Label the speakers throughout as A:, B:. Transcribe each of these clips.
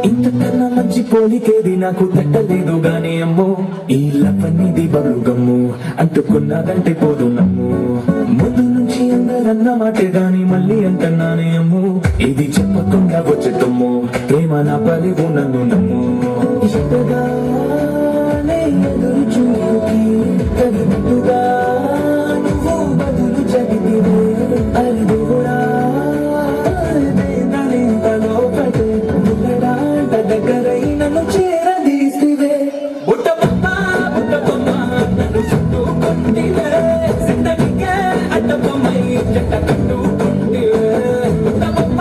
A: ఇంతకన్నా మంచి పోలికేది నాకు తట్టలేదు గానీ అమ్మో, ఈ లపన్నిది బరువు గమ్ము అంటుకున్నదంటే పోదు నమ్ము. ముందు నుంచి అందరన్న మాటే గాని మళ్ళీ అంటున్నానే అమ్ము, ఇది చెప్పకుండా వచ్చేటమ్ము ప్రేమ నా పలివు నన్ను నమ్ము. ఎదురుగానే ఎదురు చూపుకి కవినట్టుగా నువ్వు బదులు చదివివే అరిదుగుడా దగ్గరై నన్ను చేరదీసివే. బుట్టబొమ్మ బుట్టబొమ్మ నన్ను చుట్టుకుంటివే, జిందగీకే అడ్డబొమ్మై జంట కట్టుకుంటివే. బుట్టబొమ్మ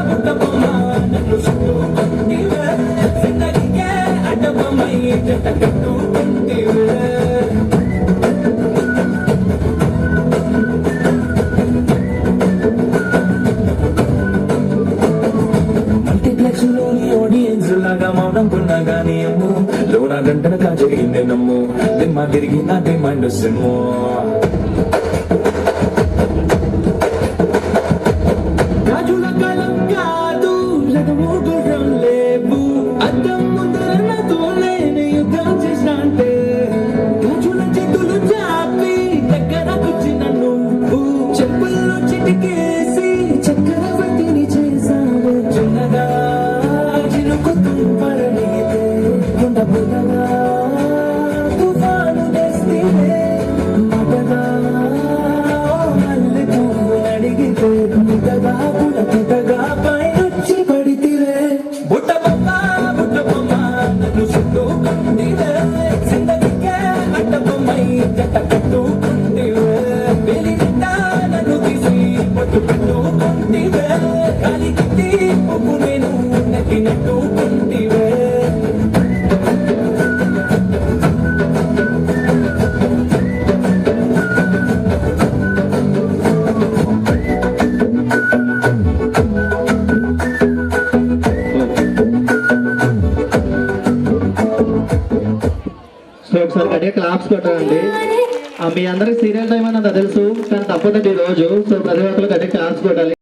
A: బుట్టబొమ్మ నన్ను చుట్టుకుంటివే, జిందగీకే అడ్డబొమ్మై జంట కట్టుకుంటివే. ఆడియన్స్ లాగా మౌనంకున్నా గానీ అమ్ము, లోన గంటనగా జరిగిందే నమ్ము, దిమ్మ తిరిగి నా డిమాండ్ సిమ్ము. రాజుల కాలం కాదు, రథము గుర్రం లేవు, అద్దం ముందర నాతో నేను యుద్ధం చేసినంటే, రాజుల చేతులు చాపి దగ్గరకొచ్చిన నువ్వు చెప్పుల్లో చిటికేసి చక్రవర్తిని చేసావు. చిన్నగా తుఫాను తెస్తే మటగా మల్లె పువ్వు అడిగితే పుటగా పుటగా పైనొచ్చి పడితివే. బుట్టబొమ్మ బుట్టబొమ్మ నన్ను చుట్టుకుంటివే, జిందగీకే అడ్డబొమ్మై జంట కట్టుకుంటివే. పెళ్లి నిండా నన్ను తీసి పట్టు పెట్టుకుంటివే, గాలి కిట్టి పువ్వు నేను నెట్టినట్టుకుంటివే.
B: ఒకసారి గట్టిగా క్లాప్స్ కొట్టాలండి. మీ అందరికి సీరియల్ టైం అని అంత తెలుసు, కానీ తప్పదండి ఈ రోజు. సో ప్రతి ఒక్కరు గట్టిగా క్లాప్స్ కొట్టాలి.